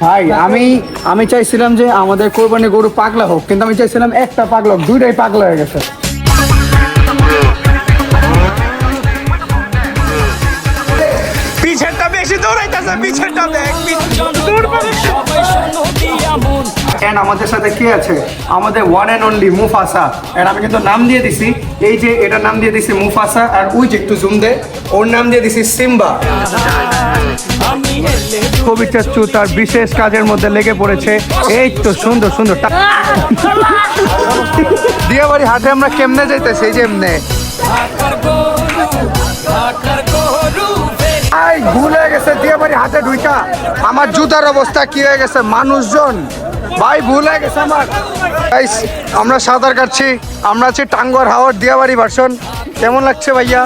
ভাই আমি চাইছিলাম যে আমাদের কোরবানি গরু পাগলা হোক, কিন্তু আমি চাইছিলাম একটা পাগলা হোক, দুইটাই পাগলা হয়ে গেছে। পিছেরটা বেশি দৌড়াইতেছে, পিছেরটা দেখ। এন্ড আমাদের সাথে কে আছে? আমাদের one and only Mufasa. And আমি কিন্তু নাম দিয়ে দিছি, এই যে এটার নাম দিয়ে দিছি মুফাসা, আর ওই যে একটু জুম দে, ওর নাম দিয়ে দিছি সিম্বা। কবির চাচ্চু তার বিশেষ কাজের মধ্যে লেগে পড়েছে। এই তো সুন্দর সুন্দর দিয়াবাড়ি হাটে আমরা কেমনে যাইতেছি, এই যে এমনে ভুল হয়ে গেছে দিয়াবাড়ি হাতে ঢুইকা। আমার জুতার অবস্থা কি হয়ে গেছে, মানুষজন ভাই ভুল হয়ে গেছে আমার। আমরা সাঁতার কাটছি, আমরা আছি টাঙ্গুয়ার হাওর দিয়াবাড়ি ভার্সন। কেমন লাগছে ভাইয়া?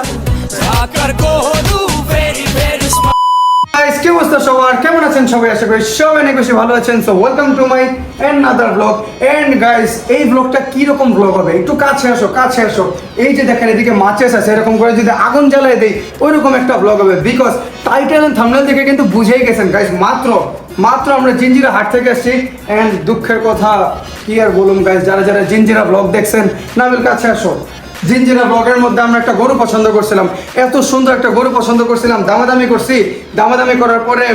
কি অবস্থা সবার, কেমন আছেন সবাই? আশা করি সবাই অনেক বেশি ভালো আছেন। So welcome to my another blog. And guys, এই ব্লগটা কি রকম ব্লগ হবে, একটু কাছে আসো, কাছে আসো। এই যে দেখেন এদিকে মাছেস আছে, এরকম করে যদি আগুন জ্বালায় দেই ওইরকম একটা ব্লগ হবে। বিকজ টাইটেল এন্ড থাম্বনেল দেখে কিন্তু বুঝেই গেছেন গাইস, মাত্র আমরা জিঞ্জিরা হাট থেকে আসছি। এন্ড দুঃখের কথা কি আর বলুন গাইস, যারা যারা জিঞ্জিরা ব্লগ দেখছেন, নাবিল কাছে আসো। জিঞ্জিরা ব্লগের মধ্যে আমরা একটা গরু পছন্দ করছিলাম, এত সুন্দর একটা গরু পছন্দ করছিলাম, দামাদামি করছি। দামাদামি করার পরে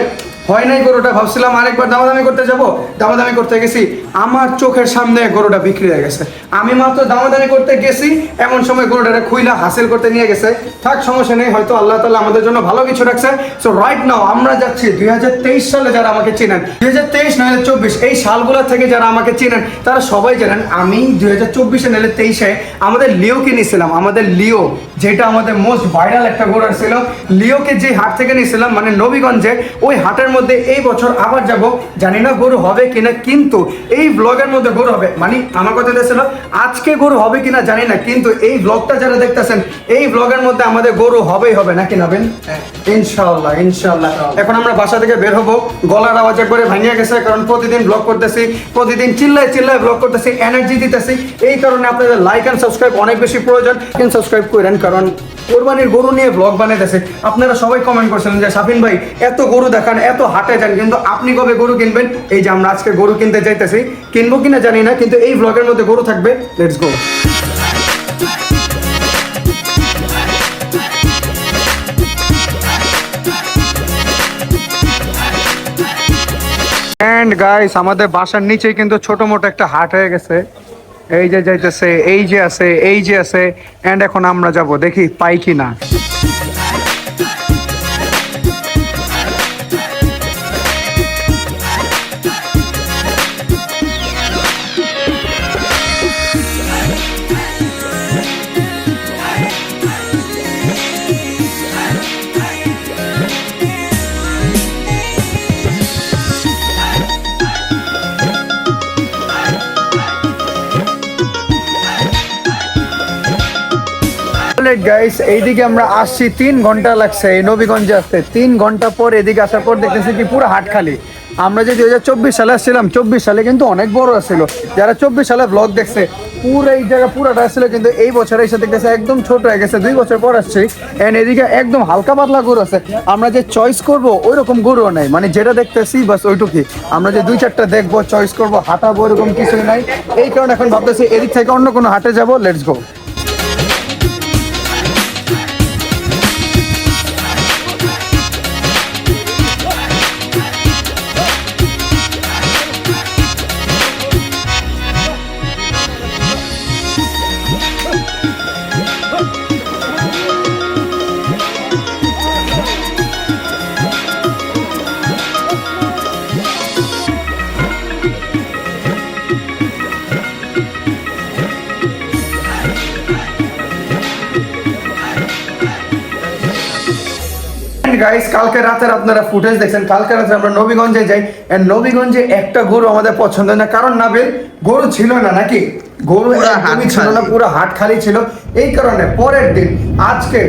হয় নাই গরুটা, ভাবছিলাম আরেকবার দামাদামি করতে যাব, দামাদামি করতে গেছি, আমার চোখের সামনে গরুটা বিক্রি হয়ে গেছে। আমি মাত্র দামাদামি করতে গেছি, এমন সময় গরুটারে খুইলা হাসিল করতে নিয়ে গেছে। থাক, সমস্যা নেই, হয়তো আল্লাহ তাআলা আমাদের জন্য ভালো কিছু রাখছে। সো রাইট নাও আমরা যাচ্ছি 2023 সালে। যারা আমাকে চেনেন, 2023 নয় 2024 এই সালগুলো থেকে যারা আমাকে চেনেন তারা সবাই জানেন আমি 2024-এ নয় 23-এ আমাদের লিওকে নিয়েছিলাম। আমাদের লিও, যেটা আমাদের মোস্ট ভাইরাল একটা গরু ছিল, লিওকে যে হাট থেকে নিয়েছিলাম মানে নবীগঞ্জে, ওই হাটের মধ্যে এই বছর আবার যাব। জানি না গরু হবে কিনা, কিন্তু এই ব্লগের মধ্যে গরু হবে। মানে আমার কথা ছিল আজকে গরু হবে কিনা জানি না, কিন্তু এই ব্লগটা যারা দেখতেছেন এই ব্লগের মধ্যে আমাদের গরু হবেই হবে, নাকি নাবেন? ইনশাআল্লাহ ইনশাআল্লাহ। এখন আমরা বাসা থেকে বের হবো, গলার আওয়াজ একবারে ভাঙিয়ে গেছে, কারণ প্রতিদিন ব্লগ করতেছি, প্রতিদিন চিল্লায় চিল্লায় ব্লগ করতেছি, এনার্জি দিতেছি। এই কারণে আপনাদের লাইক অ্যান্ড সাবস্ক্রাইব অনেক বেশি প্রয়োজন। সাবস্ক্রাইব করেন, কারণ কোরবানির গরু নিয়ে ব্লগ বানাইতেছে। আপনারা সবাই কমেন্ট করছিলেন যে শাফিন ভাই এত গরু দেখান, এত হাটে যান, কিন্তু আপনি কবে গরু কিনবেন? এই যে আমরা আজকে গরু কিনতে যাইতেছি, কিনবো কিনা জানি না, কিন্তু এই ব্লগের মধ্যে গরু থাকবে। Let's go. এন্ড গাইস, আমাদের বাসার নিচেই কিন্তু ছোট মোটো একটা হাট হয়ে গেছে। এই যে যাইতেছে, এই যে আছে, এই যে আছে। এন্ড এখন আমরা যাব, দেখি পাই কিনা। গাইস, এইদিকে আমরা আসছি 3 ঘন্টা লাগছে এই নবীগঞ্জে আসতে। 3 ঘন্টা পর এদিকে আসার পর দেখতেছি কি পুরো হাট খালি। আমরা যে 2024 সালে আসছিলাম, 24 সালে কিন্তু অনেক বড় ছিল। যারা 24 সালে ব্লগ দেখছে, পুরো এই জায়গা পুরাটা আসছিল, কিন্তু এই বছর এসে দেখতেছে একদম ছোট হয়ে গেছে। 2 বছর পর আসছি। এন্ড এদিকে একদম হালকা পাতলা গরু আছে। আমরা যে চয়েস করবো ওই রকম গরুও নাই, মানে যেটা দেখতেছি বাস ওইটুকুই। আমরা যে 2-4টা দেখবো, চয়েস করবো, হাঁটাবো, এরকম কিছুই নাই। এই কারণে এখন ভাবতেছি এদিক থেকে অন্য কোনো হাটে যাবো। Let's go. গাইস, কালকে রাতের আপনারা ফুটেজ দেখছেন, কালকে রাতে আমরা নবীগঞ্জে যাই। নবীগঞ্জে একটা গরু আমাদের পছন্দ না, কারণ নাবিল গরু ছিল না, নাকি গরু পুরা একদমই হাট ছিল না, খালি। পুরো হাট খালি ছিল। এই কারণে পরের দিন আজকে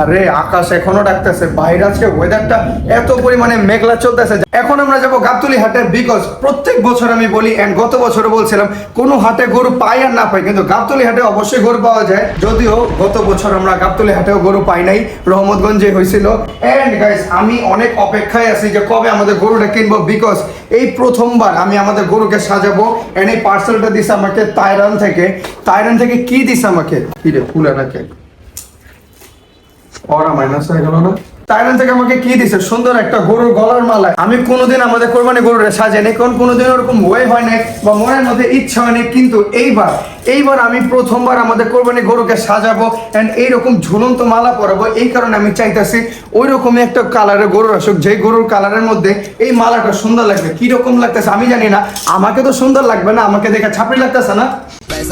আরে আকাশ এখনো ডাকতেছে, বাইরে আজকে ওয়েদারটা এত পরিমাণে মেঘলা চলতেছে। এখন আমরা যাবো গাবতলী হাটে, বিকজ প্রত্যেক বছর আমি বলি এন্ড গত বছরও বলছিলাম কোনো হাটে গরু পাই আর না পাই, কিন্তু গাবতলী হাটে অবশ্যই গরু পাওয়া যায়। যদিও গত বছর আমরা গাবতলী হাটেও গরু পাই নাই, রহমতগঞ্জে হয়েছিল। এন্ড গাইস আমি অনেক অপেক্ষায় আছি যে কবে আমাদের গরুটা কিনবো, বিকজ এই প্রথমবার আমি আমাদের গরুকে সাজাবো। এন্ড এই পার্সেলটা দিছে আমাকে তাইরান থেকে। তাইরান থেকে কি দিছে আমাকে, কি রে ফুলে নাকি ওরা মাইনাস হয়ে গেল না। থাইল্যান্ড থেকে আমাকে কি দিছে, সুন্দর একটা গরুর গলার মালা। আমি কোনোদিন আমাদের কোরবানি গরুরে সাজাইনি, কারণ কোনোদিন ওরকম ওয়ে হয় নাই বা মনের মধ্যে ইচ্ছা হয়নি। কিন্তু এইবার আমি প্রথমবার আমাদের কোরবানি গরুকে সাজাবো এন্ড এইরকম ঝুলন্ত মালা পরাবো। এই কারণে আমি চাইতেছি ওই রকমই একটা কালারের গরু আসুক, যে গরুর কালারের মধ্যে এই মালাটা সুন্দর লাগবে। কি রকম লাগতেছে আমি জানি না, আমাকে তো সুন্দর লাগবে না, আমাকে দেখে ছাপড়ি লাগতেছে না,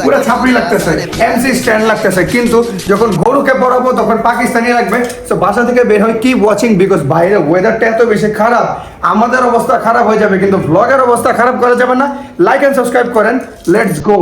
পুরো ছাপড়ি লাগতেছে, এমসি স্ট্যান্ড লাগতেছে। কিন্তু যখন গরুকে পরাবো তখন পাকিস্তানি লাগবে। তো বাসা থেকে বের হয় কিপ ওয়াচিং, বিকজ বাইরে ওয়েদারটা এত বেশি খারাপ, আমাদের অবস্থা খারাপ হয়ে যাবে, কিন্তু ব্লগের অবস্থা খারাপ করা যাবে না। লাইক এন্ড সাবস্ক্রাইব করেন, লেটস গো।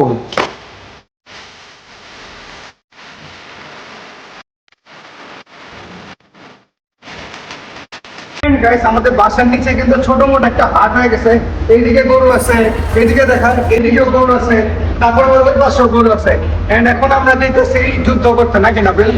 গাইস আমাদের বাসার নিচে কিন্তু ছোট মোটো একটা হাট হয়ে গেছে। এইদিকে গরু আছে, এইদিকে দেখান, এইদিকেও গরু আছে, তারপর ওই পাশেও গরু আছে। এন্ড এখন আমরা দেখতেছি যুদ্ধ করতে, নাকি না বেল?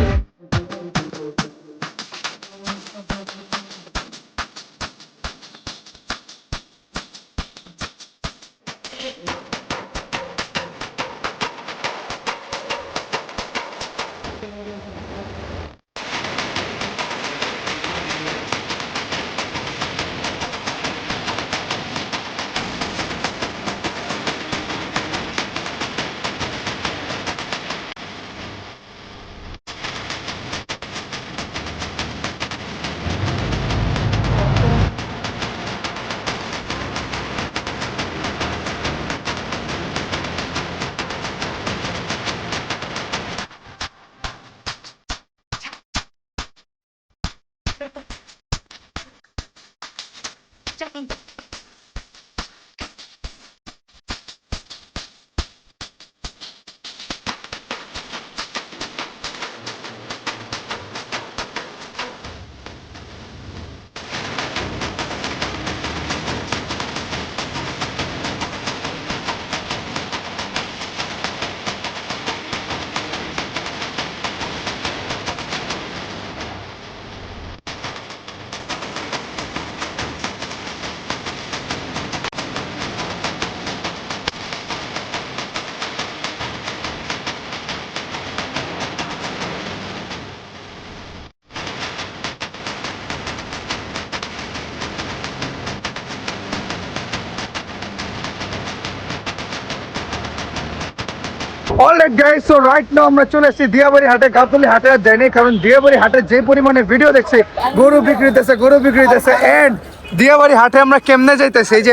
Alright guys, so right now আমরা চলে এসেছি দিয়াবাড়ি হাটে। গাবতলী হাটে আর যাইনি, কারণ দিয়াবাড়ি হাটে যে পরিমাণে ভিডিও দেখছি গরু বিক্রি হইতেছে। এন্ড দিয়াবাড়ি হাটে আমরা কেমনে যাইতেছি, এই যে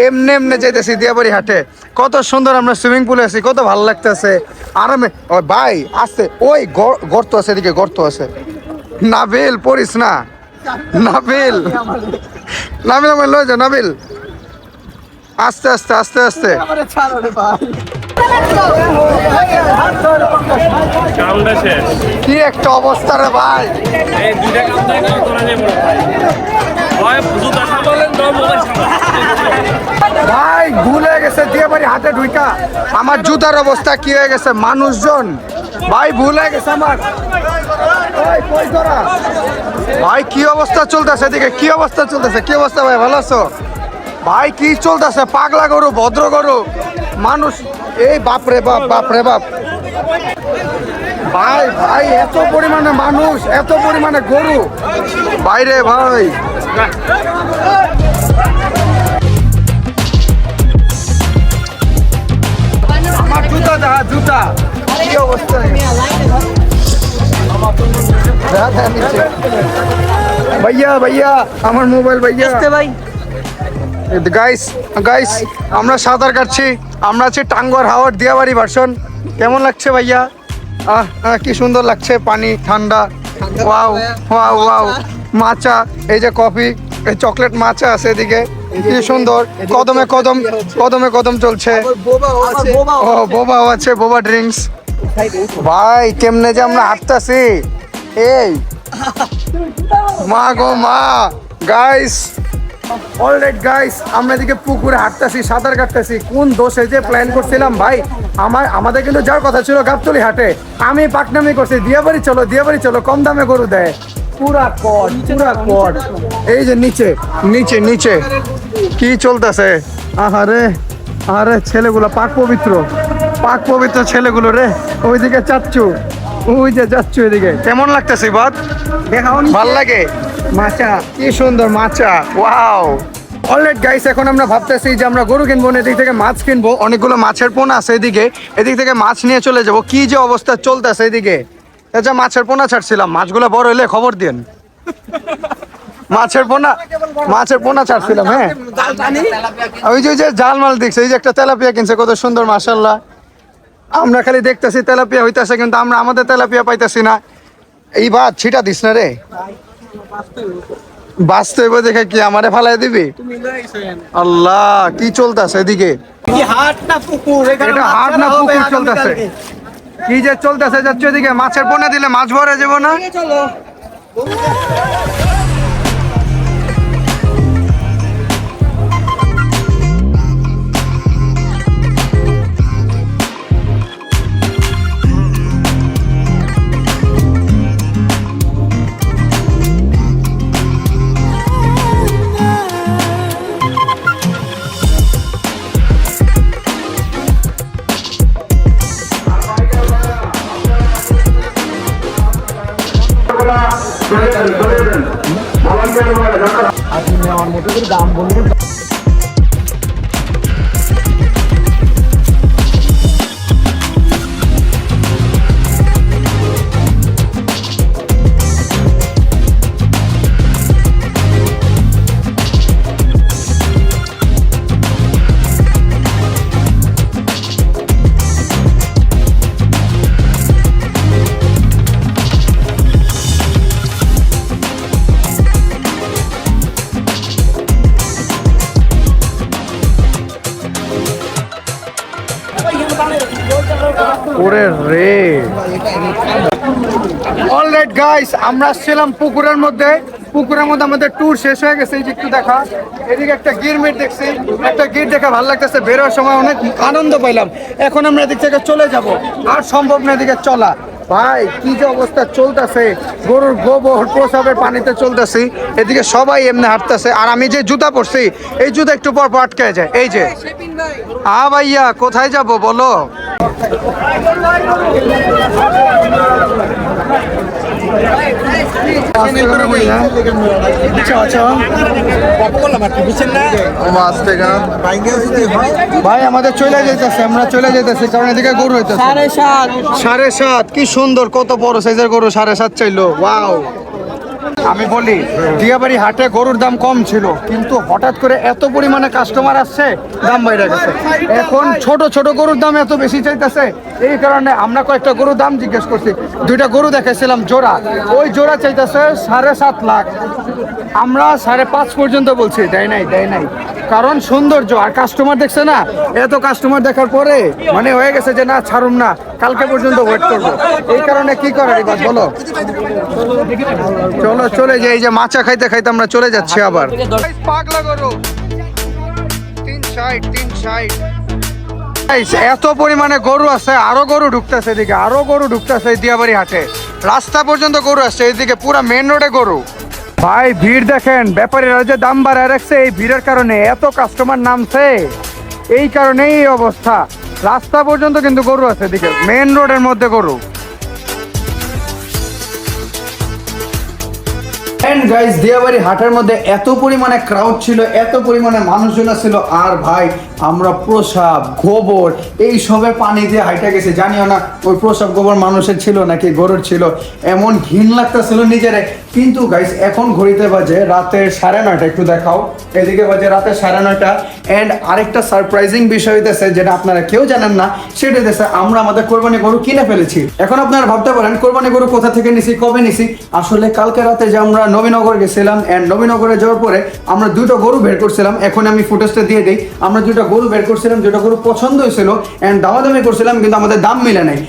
এমনে যাইতেছি দিয়াবাড়ি হাটে। কত সুন্দর আমরা সুইমিং পুলে আছি, কত ভালো লাগতেছে আরামে। ও ভাই আসতে, ওই গর্ত আছে, এদিকে গর্ত আছে। নাবিল পড়িস না, নাবিল আমার লয়ে যা নাবিল, আস্তে আস্তে আস্তে আস্তে। কামটা শেষ। কি একটা অবস্থা রে ভাই, এই দুইটা কাম তো একদম করা যাবে না ভাই। হয় জুতা সামলালেন, নয় মোবাইল সামলালেন। ভাই ভুলে গেছে দিয়াবাড়ি হাটে ঢুইকা আমার জুতার অবস্থা কি হয়ে গেছে। মানুষজন ভাই ভুলে গেছে আমার। ওই কই তোরা? ভাই কি অবস্থা চলতেছে এদিকে, কি অবস্থা চলতেছে, কি অবস্থা ভাই, ভালো আছো ভাই? কি চলতেছে, পাগলা গরু ভদ্র গরু মানুষ, এই বাপরে বাপ, বাপরে বাপ ভাই, ভাই এত পরিমাণে মানুষ, এত পরিমাণে গরু বাইরে ভাই। আমার জুতা দেখা, জুতা কি অবস্থা, ভাইয়া ভাইয়া আমার মোবাইল ভাইয়া। ভাই গাইস আমরা সাঁতার কাটছি, আমরা আছি টাঙ্গর হাওড় দিয়াবাড়ি ভার্সন। কেমন লাগছে ভাইয়া? কি সুন্দর লাগছে, পানি ঠান্ডা, ওয়াও ওয়াও ওয়াও। মাচা, এই যে কফি, এই চকলেট মাচা আছে এদিকে। কি সুন্দর, কদমে কদম, কদমে কদম চলছে। ও বোবাও আছে, বোবা ড্রিঙ্কস। ভাই কেমনে যে আমরা হাঁটতাছি, এই মা গো মা। গাইস অলরাইট গাইস, আমরা এদিকে পুকুরে হাঁটতাছি, সাঁতার কাটতেছি। কোন দোষে যে প্ল্যান করছিলাম ভাই, আমাদের কিন্তু যাওয়ার কথা ছিল গাবতলী হাটে। আমি পাকনামি করছি, দিয়াবাড়ি চলো, কম দামে গরু দেয়। পুরা কট। এই যে নিচে নিচে নিচে কি চলতেছে। আরে ছেলেগুলো পাক পবিত্র ছেলেগুলো রে। ওইদিকে চাচ্ছু, ওই যে যাচ্ছু এদিকে। কেমন লাগতেছে বাদ দেখাও, ভাল লাগে। মাচা, কি সুন্দর মাচা, ওয়াও। অলরাইট গাইস, এখন আমরা ভাবতেছি যে আমরা গরু কিনবো না, এদিক থেকে মাছ কিনবো। অনেকগুলো মাছের পোনা আছে এদিক থেকে মাছ নিয়ে চলে যাব। কি যে অবস্থা চলতেছে এদিকে। আচ্ছা, মাছের পোনা ছাড়ছিলাম, মাছগুলো বড় হলে খবর দিন। মাছের পোনা ছাড়ছিলাম। হ্যাঁ, ওই যে জাল মাল দেখছে, এই যে একটা তেলাপিয়া কিনছে, কত সুন্দর মাশাআল্লাহ। আমরা খালি দেখতেছি তেলাপিয়া হইতাছে, কিন্তু আমরা আমাদের তেলাপিয়া পাইতাছি না। এই বাদ ছিটা দিস না রে, বাস্তব দেখে কি আমারে ফালাই দিবি? আল্লাহ, কি চলতেছে এদিকে? এটা হাট না পুকুর চলতেছে? কি যে চলতেছে যাচ্ছে এদিকে। মাছের পোনা দিলে মাছ ভরে যাবো না? ওরে রে। অলরাইট গাইস, আমরা ছিলাম পুকুরের মধ্যে আমাদের ট্যুর শেষ হয়ে গেছে। এই যে একটু দেখা, এদিকে একটা গিরমিট দেখছি, একটা গির দেখা ভালো লাগতেছে। বেরোর সময় অনেক আনন্দ পাইলাম। এখন আমরা এদিক থেকে চলে যাব, আর সম্ভব না এদিকে চলা। ভাই কি যে অবস্থা চলতেছে, গরুর গোবর প্রসাবের পানিতে চলতেছি, এদিকে সবাই এমনি হাঁটতেছে। আর আমি যে জুতা পরছি, এই জুতা একটু পর আটকে যায়। এই যে ভাইয়া, কোথায় যাব বলো? ভাই আমাদের চলে যাইতেছে, আমরা চলে যাইতেছি, কারণ এদিকে গরু হইতেছে 7.5। কি সুন্দর, কত বড় সাইজের গরু, 7.5 চাইলো। ওয়াও। আমি বলি, দিয়াবাড়ি হাটে গরুর দাম কম ছিল, কিন্তু হঠাৎ করে এত পরিমাণে কাস্টমার আসছে, দাম বাইরে গেছে। এখন ছোট গরুর দাম এত বেশি চাইতেছে, এই কারণে আমরা কয়েকটা গরুর দাম জিজ্ঞেস করছি। 2টা গরু দেখাইছিলাম জোড়া, ওই জোড়া চাইতেছে 7.5 লাখ। আমরা 5.5 পর্যন্ত বলছি, দেয় নাই। কারণ সৌন্দর্য আর কাস্টমার দেখছে না, এত কাস্টমার দেখার পরে মানে হয়ে গেছে যে না, ছাড়ুম না, কালকে পর্যন্ত ওয়েট করবো। এই কারণে কি করে এবার বলো? চলো চলে যাই। এই যে মাচা খাইতে আমরা চলে যাচ্ছি আবার। পাগলা গরু 360। এত পরিমাণে গরু আছে, আরো গরু ঢুকতেছে এদিকে, দিয়াবাড়ি হাটে। রাস্তা পর্যন্ত গরু আসছে এদিকে, পুরা মেন রোডে গরু। ভাই ভিড় দেখেন, ব্যাপারীরা যে দাম বাড়ায় রাখছে, এই ভিড়ের কারণে এত কাস্টমার নামছে, এই কারণেই এই অবস্থা। রাস্তা পর্যন্ত কিন্তু গরু আছে এদিকে, মেন রোডের মধ্যে গরু। এন্ড গাইস, দিয়াবাড়ি হাটের মধ্যে এত পরিমাণে ক্রাউড ছিল, এত পরিমাণে মানুষজন ছিল। আর ভাই আমরা প্রসাব গোবর এই সবের পানি দিয়ে হাইটা গেছে, জানিও না ওই প্রসাব গোবর মানুষের ছিল নাকি গরুর ছিল। এমন ঘিন লাগতেছিল নিজেরে, কিন্তু গাইস এখন ঘড়িতে বাজে রাতের 9:30, একটু দেখাও, এদিকে বাজে রাতের 9:30। অ্যান্ড আরেকটা সারপ্রাইজিং বিষয় হইতেছে যেটা আপনারা কেউ জানেন না, সেটা হইতেছে আমরা আমাদের কোরবানি গরু কিনে ফেলেছি। এখন আপনারা ভাবতে পারেন কোরবানি গরু কোথা থেকে নিছি, কবে নিছি। আসলে কালকে রাতে যে আমরা নবীনগর গেছিলাম, অ্যান্ড নবীনগরে যাওয়ার পরে আমরা 2টা গরু বের করছিলাম। এখন আমি ফুটেজটা দিয়ে দিই, আমরা 2টা গরু বের করছিলাম, 2টা গরু পছন্দ হয়েছিল অ্যান্ড দামাদামি করছিলাম, কিন্তু আমাদের দাম মিলে নাই।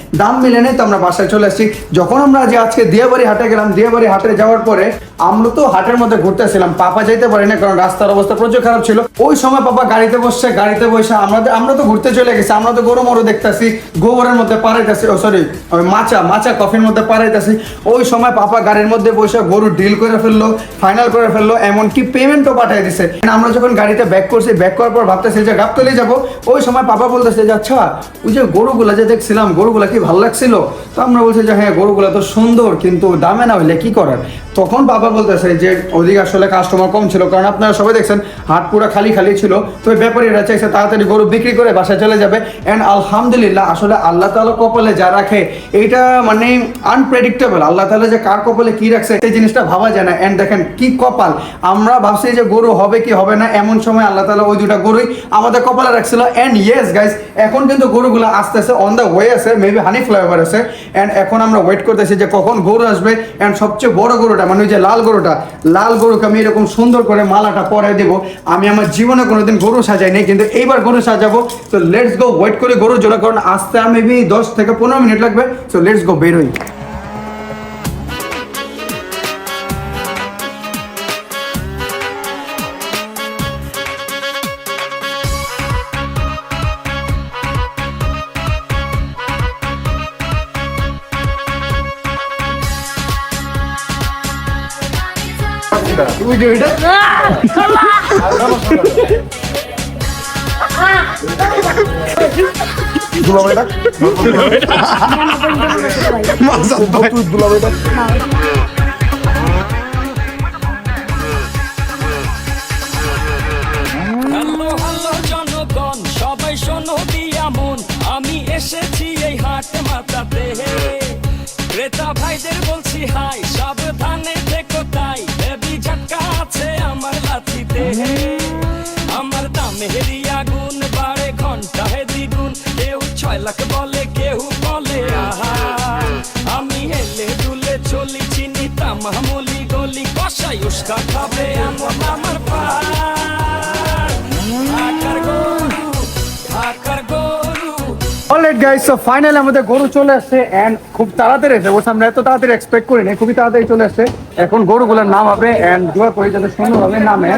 তো আমরা বাসায় চলে আসছি। যখন আমরা যে আজকে দিয়াবাড়ি হাটে গেলাম, দিয়াবাড়ি হাটে যাওয়ার পরে আমরা তো হাটের মধ্যে ঘুরতেছিলাম, পাপা যাইতে পারি না কারণ রাস্তার অবস্থা প্রচুর খারাপ ছিল। ওই সময় পাপা গাড়িতে বসছে, গাড়িতে বসে আমরা তো ঘুরতে চলে গেছি, আমরা তো গরু মরু দেখতেছি, গোবরের মধ্যে পাড়াইতেছি, সরি ওই মাচা কফির মধ্যে পাড়াইতেছি। ওই সময় পাপা গাড়ির মধ্যে বসে গরু ডিল করে ফেললো, ফাইনাল করে ফেললো, এমনকি পেমেন্টও পাঠিয়ে দিছে। আমরা যখন গাড়িতে ব্যাক করছি, ব্যাক করার পর ভাবতেছি যে গাবতলি যাবো, ওই সময় পাপা বলতেছে যে আচ্ছা ওই যে গরুগুলা যে দেখছিলাম, গরুগুলা কি ভালো লাগছিল? তো আমরা বলছি যে হ্যাঁ গরুগুলা তো সুন্দর, কিন্তু দামে না হইলে কি করার। তখন বাবা বলতেছে যে ওদিকে আসলে কাস্টমার কম ছিল, কারণ আপনারা সবাই দেখছেন হাট পুরো খালি ছিল। তো ওই ব্যাপারীরা চাইছে তাড়াতাড়ি গরু বিক্রি করে বাসায় চলে যাবে। অ্যান্ড আলহামদুলিল্লাহ, আসলে আল্লাহ তাআলা কপালে যা রাখে এটা মানে আনপ্রেডিক্টেবল। আল্লাহ তাআলা যে কার কপালে কি রাখছে সেই জিনিসটা ভাবা যায় না। অ্যান্ড দেখেন কি কপাল, আমরা ভাবছি যে গরু হবে কি হবে না, এমন সময় আল্লাহ তাআলা ওই 2টা গরুই আমাদের কপালে রাখছিল। অ্যান্ড ইয়েস গাইস, এখন কিন্তু গরুগুলো আসতেছে, অন দ্য ওয়ে আছে, মেবি হানি ফ্লাইওভার আছে। অ্যান্ড এখন আমরা ওয়েট করতেছি যে কখন গরু আসবে। অ্যান্ড সবচেয়ে বড় গরুটা মানে ওই যে লাল গরুকে আমি এরকম সুন্দর করে মালাটা পরে দেবো। আমি আমার জীবনে কোনোদিন গরু সাজাই নাই, কিন্তু এইবার গরু সাজাবো। তো লেটস গো, ওয়েট করে গরু জোড়া, কারণ আসতে মেবি 10 থেকে 15 মিনিট লাগবে। সো লেটস গো, বেরোই। হ্যালো হ্যালো জনগণ, সবাই শোনো দিয়া মন, আমি এসেছি এই হাট মাতাতে। ক্রেতা ভাইদের বলছি হাই, সাবধানে থেকো তাই, বেবি ঝটকা আছে আমার লাঠিতে। আমার দামেরই আগুন বাড়ে ঘন্টায় দ্বিগুণ, কেউ 6 লাখ বলে, কেউ বলে আহা। আমি হেলে দুলে চলি, চিনি তামামুলি গলি, কষাই উস্কা খাবে এমন আমার পা। অলরাইট গাইস, সো ফাইনালি আমাদের গরু চলে আসছে এন্ড খুব তাড়াতাড়ি এসে বলছে, আমরা এত তাড়াতাড়ি এক্সপেক্ট করি না, খুবই তাড়াতাড়ি চলে আসছে। এখন গরুগুলোর নাম হবে এন্ড দোয়া করি যাতে সুন্দরভাবে নামে।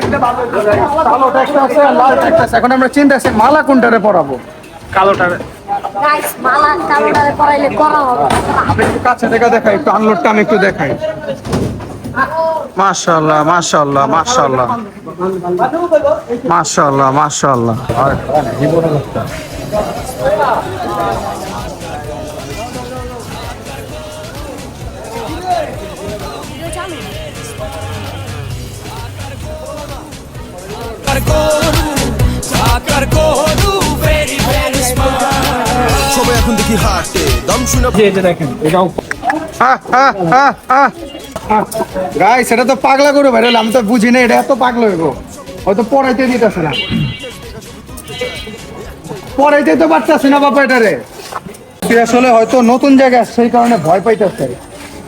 কালোটা একটা আছে আর লালটা একটা আছে। এখন আমরা চিন্তা আছে মালা কোনটারে পরাবো, কালোটারে। গাইস মালা কালোটারে পরাইলে করা হবে। আপনি একটু কাছে দেখা দেখাই, একটু আনলোডটা আমি একটু দেখাই। মাশাআল্লাহ মাশাআল্লাহ মাশাআল্লাহ মাশাআল্লাহ মাশাআল্লাহ। সবাই এখন দেখি হাটে দাম শুনে এটা দেখেন, এটাও গাইস এটা তো পাগলা গরু ভাই, আমি তো বুঝি না এটা এত পাগলা হইব। হয়তো পড়াইতে দিতেছে না, পড়াইতে তো পারতেছে না বাবা এটারে। তুই আসলে হয়তো নতুন জায়গায় সেই কারণে ভয় পাইতেছে।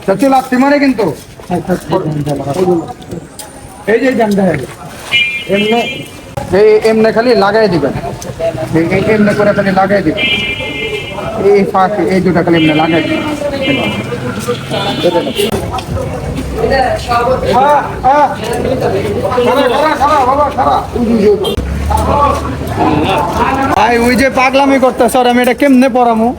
চল লাগতে মারে কিন্তু এই যে জানতে হবে এমনি, এই এমনি খালি লাগাই দিবেন, এমনি করে খালি লাগাই দিবেন। এই ফাঁকে এই 2টা খালি এমনি লাগাই দিবেন। ভাই ওই যে পাগলামি করতেছ, আর আমি এটা কেমনে পড়ামু?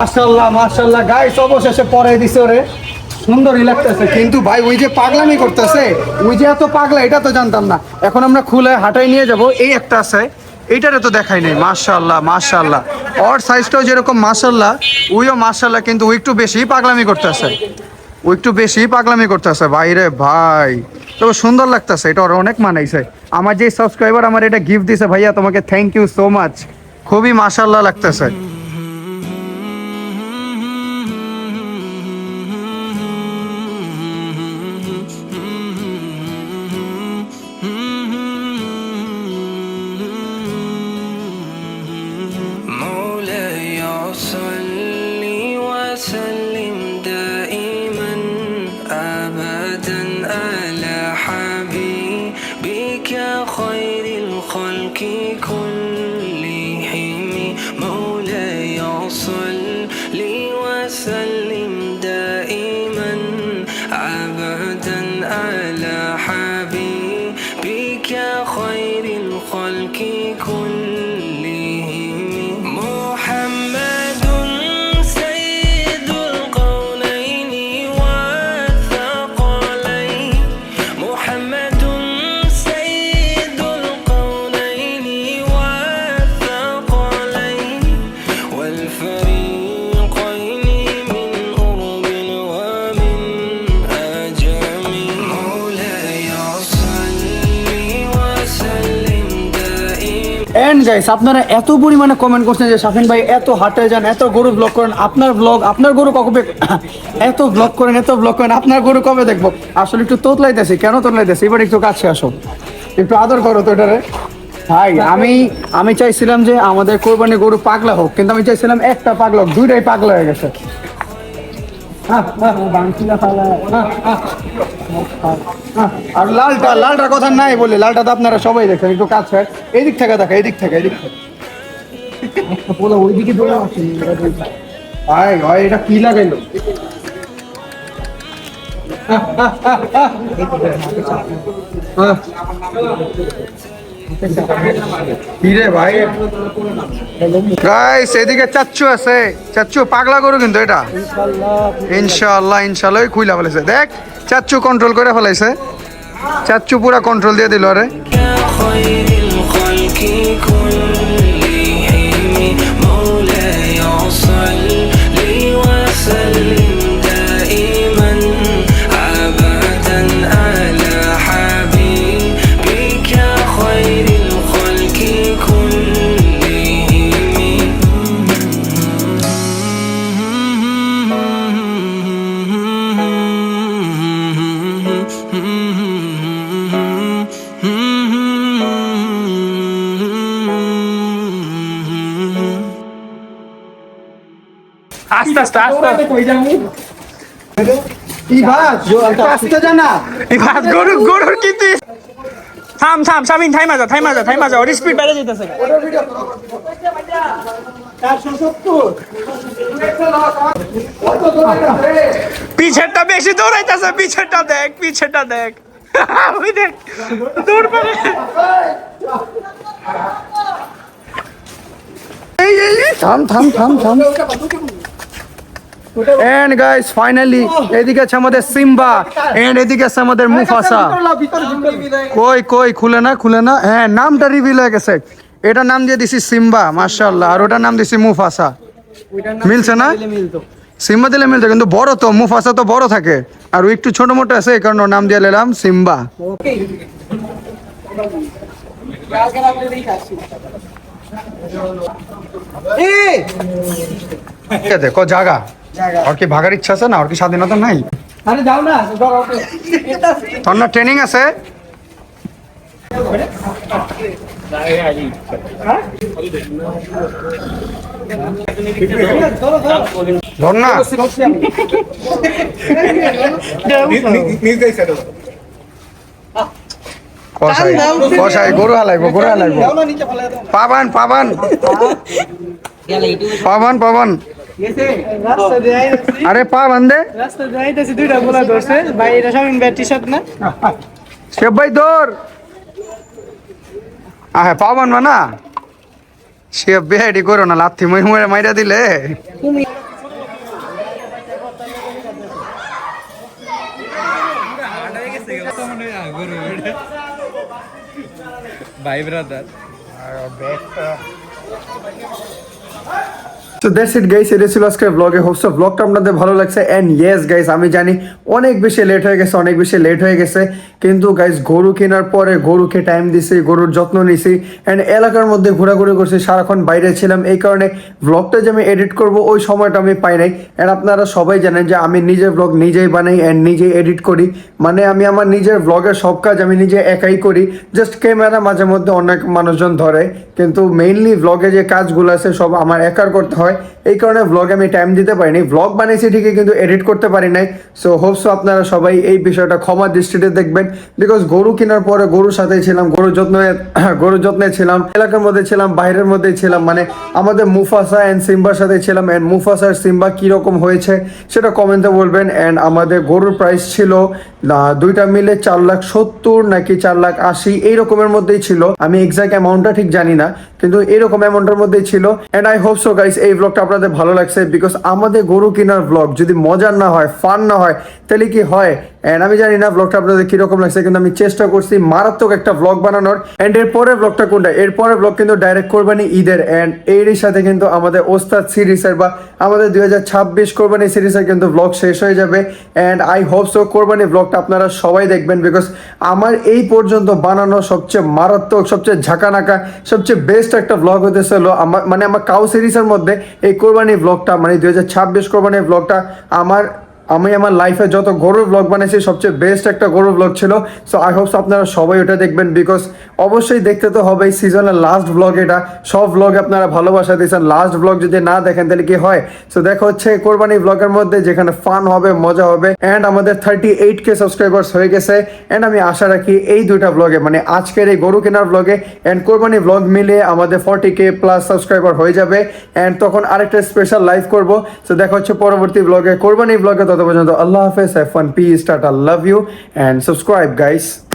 মাশাআল্লাহ মাশাআল্লাহ গাইস, অবশেষে পড়াই দিছে ওরে, সুন্দরই লাগতেছে। কিন্তু ভাই ওই যে পাগলামি করতেছে, ওই যে এত পাগলা, এটা তো জানতাম না। এখন আমরা খুলে হাটাই নিয়ে যাব। এই একটা আছে, এইটারে তো দেখাই নাই। মাশাআল্লাহ মাশাআল্লাহ, ওর সাইজটাও যেরকম মাশাআল্লাহ, ওইও মাশাআল্লাহ, কিন্তু ওই একটু বেশি পাগলামি করতেছে। ও একটু বেশি পাগলামি করতেছে ভাইরে ভাই, তবে সুন্দর লাগতেছে, এটা ওর অনেক মানাইছে। আমার যে সাবস্ক্রাইবার আমার এটা গিফট দিছে ভাইয়া, তোমাকে থ্যাংক ইউ সো মাচ, খুবই মাশাআল্লাহ লাগতেছে। مولاي صل وسلم دائما أبدا على حبيبك خير الخلق كلهم مولاي صل وسلم دائما أبدا على حبيبك خير الخلق كلهم محمد سيد القولين والثقلين محمد سيد القولين والثقلين والفريقين من أرب ومن أجم مولاي صل وسلم دائما এন্ড গাইস, আপনারা এত পরিমাণে কমেন্ট করছেন যে শাফিন ভাই এত হাটে যান, এত গরু ব্লগ করেন, আপনার ব্লগ, আপনার গরু কবে এত ব্লগ করেন, এত ব্লগ করেন, আপনার গরু কবে দেখবো? আসলে একটু তোতলাইতেছি। কেন তোতলাইতেছি? এবার একটু কাছে আসো, একটু আদর করো তো এটারে। ভাই আমি চাইছিলাম যে আমাদের কোরবানি গরু পাগলা হোক, কিন্তু আমি চাইছিলাম একটা পাগলা হোক, দুইটাই পাগলা হয়ে গেছে। আর লালটার কথা নাই বলে, লালটা তো আপনারা সবাই দেখেন, একটু কাছে এদিক থেকে দেখা, এদিক থেকে ওইদিকে দৌড়ে আসেন। ভাই ভাই এটা কি লাগাইলো? কিরে ভাই গাইস, এদিকে চাচ্চু আছে, চাচ্চু পাগলা গরু কিন্তু এটা ইনশাআল্লাহ ইনশাআল্লাহ খুইলা ফেলেছে। দেখ চাচ্চু কন্ট্রোল করে ফেলাইছে, চাচ্চু পুরা কন্ট্রোল দিয়ে দিল। আরে خير الخلق كلهم مولاي صل وسلم دائما أبدا على حبيبك خير الخلق আস্তে আস্তে আস্তে আসতে জানা এবার গরুর কিন্তু থাম শামিন, থাইমা যা ওর স্পিড বেড়ে যেতেছে। পিছেরটা বেশি দৌড়াইতেছে, পিছেরটা দেখ ওই দেখ দৌড় পাবে। থাম। এন্ড গাইস ফাইনালি এদিকে আছে আমাদের সিম্বা, এন্ড এদিকে আছে আমাদের মুফাসা। কই খুলে না। হ্যাঁ, নামটা রিভিল হয়ে গেছে। এটা নাম দিয়ে দিছি সিম্বা, মাশাআল্লাহ, আর ওটার নাম দিছি মুফাসা। মিলছে না? সিম্বা দিলে মিলতো, কিন্তু বড় তো, মুফাসা তো বড় থাকে, আর ও একটু ছোট মোটো আছে, এই কারণে ওর নাম দিয়ে নিলাম সিম্বা। দেখো জায়গা, আর কি ভাগার ইচ্ছা আছে না? আর কি স্বাধীনতা নাই? আরে যাও না, তোর না ট্রেনিং আছে? ধর না। কষাই গরু হালাইবো। পাবান আরে পাবান দে। রাস্তা যাইতেছি, দুইটা বলা ধরছে ভাই, এটা শামিন ভাই টি-শার্ট না? শেফ ভাই দৌড়। হ্যাঁ পাবান না, শেফ বেহাইডি করো না, লাথি মই মাইরা দিলে। ভাই ব্রাদার তো দ্যাটস ইট গাইস, এটা ছিল আজকের ব্লগে। হোপস ব্লগটা আপনাদের ভালো লাগছে। অ্যান্ড ইয়েস গাইস, আমি জানি অনেক বেশি লেট হয়ে গেছে, কিন্তু গাইস গরু কেনার পরে গরুকে টাইম দিছি, গরুর যত্ন নিছি, অ্যান্ড এলাকার মধ্যে ঘোরাঘুরি করছি, সারাক্ষণ বাইরে ছিলাম। এই কারণে ব্লগটা যে আমি এডিট করব ওই সময়টা আমি পাই নাই। অ্যান্ড আপনারা সবাই জানেন যে আমি নিজের ব্লগ নিজেই বানাই অ্যান্ড নিজেই এডিট করি, মানে আমি আমার নিজের ব্লগের সব কাজ আমি নিজে একাই করি। জাস্ট ক্যামেরা মাঝে মধ্যে অনেক মানুষজন ধরে, কিন্তু মেইনলি ব্লগে যে কাজগুলো আছে সব আমার একার করতে হয়। এই কারণে ব্লগে আমি টাইম দিতে পারিনি। ব্লগ বানিয়েছি ঠিকই, কিন্তু এডিট করতে পারি নাই। সো হোপসো আপনারা সবাই এই বিষয়টা ক্ষমা দৃষ্টিতে দেখবেন, বিকজ গরু কেনার পরে গরুর সাথেই ছিলাম, গরুর যত্নে ছিলাম, এলাকার মধ্যে ছিলাম, বাইরের মধ্যে ছিলাম, মানে আমাদের মুফাসা অ্যান্ড সিম্বার সাথে ছিলাম। অ্যান্ড মুফাসা আর সিম্বা কীরকম হয়েছে সেটা কমেন্টে বলবেন। অ্যান্ড আমাদের গরুর প্রাইস ছিল দুইটা মিলে 4,70,000 নাকি 4,80,000 এই রকমের মধ্যেই ছিল। আমি এক্সাক্ট অ্যামাউন্টটা ঠিক জানি না, কিন্তু এরকম অ্যামাউন্টের মধ্যেই ছিল। And I hope so guys এই ব্লগটা আপনাদের ভালো লাগছে, বিকজ আমাদের গরু কেনার ব্লগ যদি মজার না হয়, ফান না হয়, তাহলে কি হয়? অ্যান্ড আমি জানি না ব্লগটা আপনাদের কীরকম লাগছে, কিন্তু আমি চেষ্টা করছি মারাত্মক একটা ব্লগ বানানোর। অ্যান্ড এরপরের ব্লগটা কোনটা? এরপরের ব্লগ কিন্তু ডাইরেক্ট কোরবানি ঈদের, অ্যান্ড এরই সাথে কিন্তু আমাদের ওস্তাদ সিরিজের বা আমাদের 2026 কোরবানি সিরিজের কিন্তু ব্লগ শেষ হয়ে যাবে। অ্যান্ড আই হোপ সো কোরবানি ব্লগটা আপনারা সবাই দেখবেন, বিকজ আমার এই পর্যন্ত বানানো সবচেয়ে মারাত্মক, সবচেয়ে ঝাঁকানাকা, সবচেয়ে বেস্ট একটা ব্লগ হতেছিল আমার কাউ সিরিজের মধ্যে এই কোরবানি ব্লগটা, মানে 2026 কোরবানি ব্লগটা আমি আমার লাইফে যত গরুর ব্লগ বানিয়েছি সবচেয়ে বেস্ট একটা গরুর ব্লগ ছিল। সো আই হোপস আপনারা সবাই ওটা দেখবেন, বিকজ অবশ্যই দেখতে তো হবেই। সিজনের লাস্ট ব্লগ এটা, সব ব্লগে আপনারা ভালোবাসা দিয়েছেন, লাস্ট ব্লগ যদি না দেখেন তাহলে কি হয়? সো দেখা হচ্ছে কোরবানি ব্লগের মধ্যে, যেখানে ফান হবে, মজা হবে। অ্যান্ড আমাদের 38K সাবস্ক্রাইবার্স হয়ে গেছে। অ্যান্ড আমি আশা রাখি এই দুইটা ব্লগে, মানে আজকের এই গরু কেনার ব্লগে অ্যান্ড কোরবানি ব্লগ মিলিয়ে আমাদের 40K প্লাস সাবস্ক্রাইবার হয়ে যাবে। অ্যান্ড তখন আরেকটা স্পেশাল লাইভ করবো। সো দেখা হচ্ছে পরবর্তী ব্লগে, কোরবানি ব্লগে। তত পর্যন্ত আল্লাহ হাফেজ, have fun, peace, tata, love you, and subscribe guys.